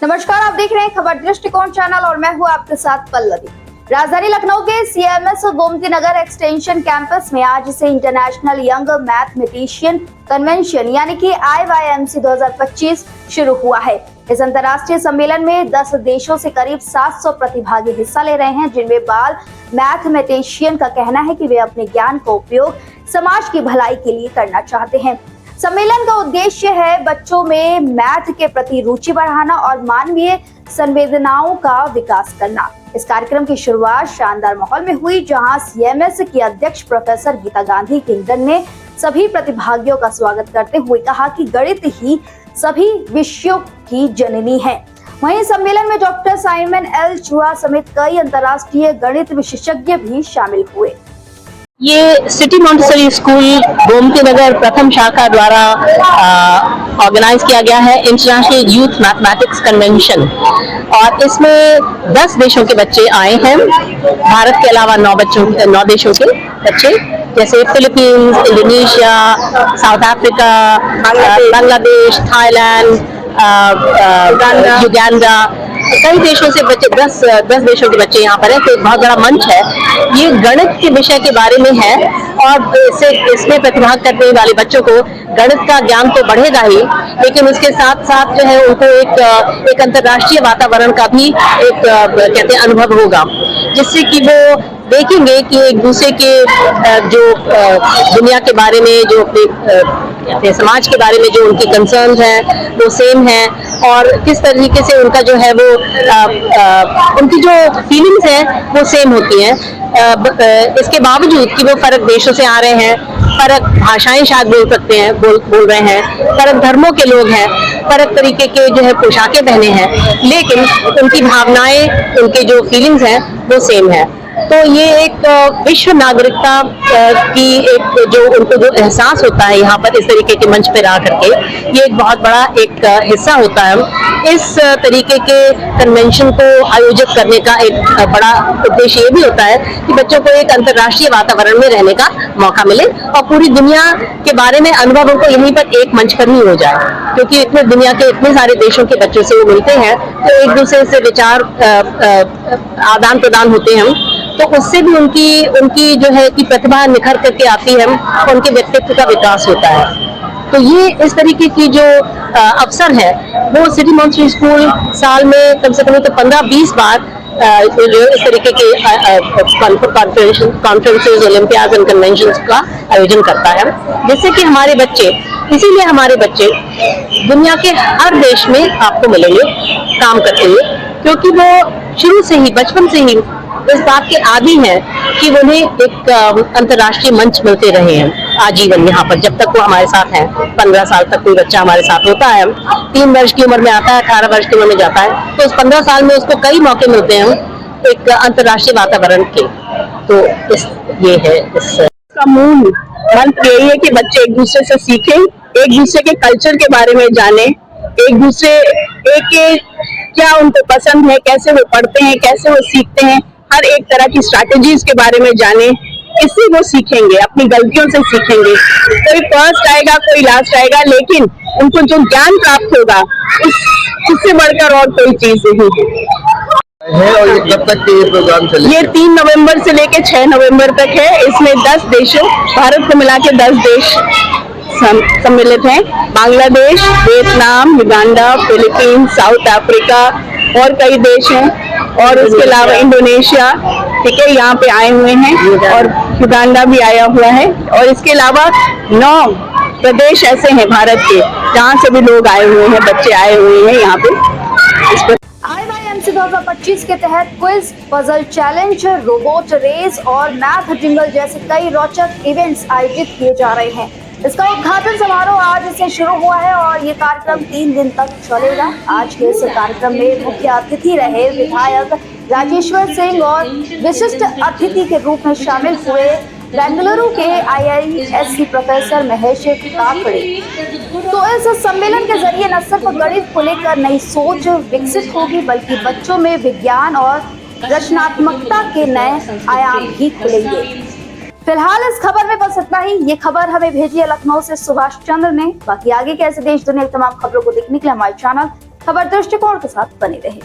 नमस्कार, आप देख रहे हैं खबर दृष्टिकोण चैनल और मैं हूं आपके साथ पल्लवी। राजधानी लखनऊ के CMS Gomti Nagar extension campus में आज से इंटरनेशनल यंग मैथमेटिशियन कन्वेंशन यानी कि IYMC 2025 शुरू हुआ है। इस अंतर्राष्ट्रीय सम्मेलन में 10 देशों से करीब 700 प्रतिभागी हिस्सा ले रहे हैं, जिनमें बाल मैथमेटिशियन का कहना है कि वे अपने ज्ञान का उपयोग समाज की भलाई के लिए करना चाहते हैं। सम्मेलन का उद्देश्य है बच्चों में मैथ के प्रति रुचि बढ़ाना और मानवीय संवेदनाओं का विकास करना। इस कार्यक्रम की शुरुआत शानदार माहौल में हुई, जहां सीएमएस की अध्यक्ष प्रोफेसर गीता गांधी किंगडन ने सभी प्रतिभागियों का स्वागत करते हुए कहा कि गणित ही सभी विषयों की जननी है। वहीं सम्मेलन में डॉक्टर साइमन एल चुआ समेत कई अंतर्राष्ट्रीय गणित विशेषज्ञ भी शामिल हुए। ये city Montessori school Gomti Nagar प्रथम शाखा द्वारा ऑर्गेनाइज किया गया है इंटरनेशनल यूथ मैथमेटिक्स कन्वेंशन, और इसमें 10 देशों के बच्चे आए हैं। भारत के अलावा 9 देशों के बच्चे, जैसे Philippines, Indonesia, south Africa, Bangladesh, Thailand, Uganda, कई देशों से बच्चे, 10 देशों के बच्चे यहाँ पर हैं। तो एक बहुत बड़ा मंच है, ये गणित के विषय के बारे में है, और इसमें प्रतिभाग करने वाले बच्चों को गणित का ज्ञान तो बढ़ेगा ही, लेकिन उसके साथ साथ जो है उनको एक अंतर्राष्ट्रीय वातावरण का भी एक कहते हैं अनुभव होगा, जिससे कि वो देखेंगे कि एक दूसरे के जो दुनिया के बारे में, जो अपने समाज के बारे में जो उनकी कंसर्न्स हैं वो सेम हैं, और किस तरीके से उनका जो है वो उनकी जो फीलिंग्स हैं वो सेम होती हैं। इसके बावजूद कि वो फर्क देशों से आ रहे हैं, फर्क भाषाएं शायद बोल सकते हैं, बोल रहे हैं, फर्क धर्मों के लोग हैं, फर्क तरीके के जो है पोशाकें पहने हैं, लेकिन उनकी भावनाएं, उनके जो फीलिंग्स हैं वो सेम है। तो ये एक विश्व नागरिकता की एक जो उनको जो एहसास होता है यहाँ पर इस तरीके के मंच पर आ करके, ये एक बहुत बड़ा एक हिस्सा होता है। इस तरीके के कन्वेंशन को आयोजित करने का एक बड़ा उद्देश्य ये भी होता है कि बच्चों को एक अंतर्राष्ट्रीय वातावरण में रहने का मौका मिले और पूरी दुनिया के बारे में अनुभव उनको यहीं पर एक मंच पर ही हो जाए, क्योंकि इतने दुनिया के इतने सारे देशों के बच्चों से वो मिलते हैं, तो एक दूसरे से विचार आदान प्रदान होते हैं, तो उससे भी उनकी जो है कि प्रतिभा निखर करके आती है, उनके व्यक्तित्व का विकास होता है। तो ये इस तरीके की जो अवसर है वो सिटी मॉन्टेसरी स्कूल साल में कम से कम तो 15-20 बार इस तरीके के कॉन्फ्रेंसेस, ओलंपियाड एंड कन्वेंशंस का आयोजन करता है, जिससे कि हमारे बच्चे, इसीलिए हमारे बच्चे दुनिया के हर देश में आपको मिलेंगे काम करते हुए, क्योंकि वो शुरू से ही, बचपन से ही इस बात के आदी हैं कि उन्हें एक अंतर्राष्ट्रीय मंच मिलते रहे हैं आजीवन यहाँ पर, जब तक वो हमारे साथ हैं। 15 साल तक कोई बच्चा हमारे साथ होता है, 3 वर्ष की उम्र में आता है, 18 वर्ष की उम्र में जाता है, तो उस 15 साल में उसको कई मौके मिलते हैं एक अंतर्राष्ट्रीय वातावरण के। तो ये है इसका मूल मंत्र यही है कि बच्चे एक दूसरे से सीखें, एक दूसरे के कल्चर के बारे में जाने, एक दूसरे के क्या उनको पसंद है, कैसे वो पढ़ते हैं, कैसे वो सीखते हैं, हर एक तरह की स्ट्रैटेजीज के बारे में जाने। इससे वो सीखेंगे, अपनी गलतियों से सीखेंगे। कोई फर्स्ट आएगा, कोई लास्ट आएगा, लेकिन उनको जो ज्ञान प्राप्त होगा उससे बढ़कर और कोई चीज नहीं है। और ये कब तक ये प्रोग्राम चलेगा? ये 3 नवंबर से लेकर 6 नवंबर तक है। इसमें 10 देशों, भारत को मिला के 10 देश सम्मिलित हैं। Bangladesh, Vietnam, Uganda, Philippines, south Africa और कई देश हैं, और उसके अलावा इंडोनेशिया, ठीक है, यहाँ पे आए हुए हैं, और युगांडा भी आया हुआ है, और इसके अलावा 9 प्रदेश ऐसे हैं भारत के जहाँ से भी लोग आए हुए हैं, बच्चे आए हुए हैं यहाँ पे। IYMC 2025 के तहत quiz, puzzle challenge, robot race और मैथ जिंगल जैसे कई रोचक इवेंट्स आयोजित किए जा रहे हैं। इसका उद्घाटन समारोह आज से शुरू हुआ है और ये कार्यक्रम 3 दिन तक चलेगा। आज के इस कार्यक्रम में मुख्य अतिथि रहे विधायक राजेश्वर सिंह और विशिष्ट अतिथि के रूप में शामिल हुए बेंगलुरु के IISc प्रोफेसर महेश काकड़े। तो इस सम्मेलन के जरिए न सिर्फ गणित को लेकर नई सोच विकसित होगी, बल्कि बच्चों में विज्ञान और रचनात्मकता के नए आयाम भी खुलेंगे। फिलहाल इस खबर में बस इतना ही। ये खबर हमें भेजी है लखनऊ से सुभाष चंद्र ने। बाकी आगे के ऐसे देश दुनिया की तमाम खबरों को देखने के लिए हमारे चैनल खबर दृष्टिकोण के साथ बने रहे।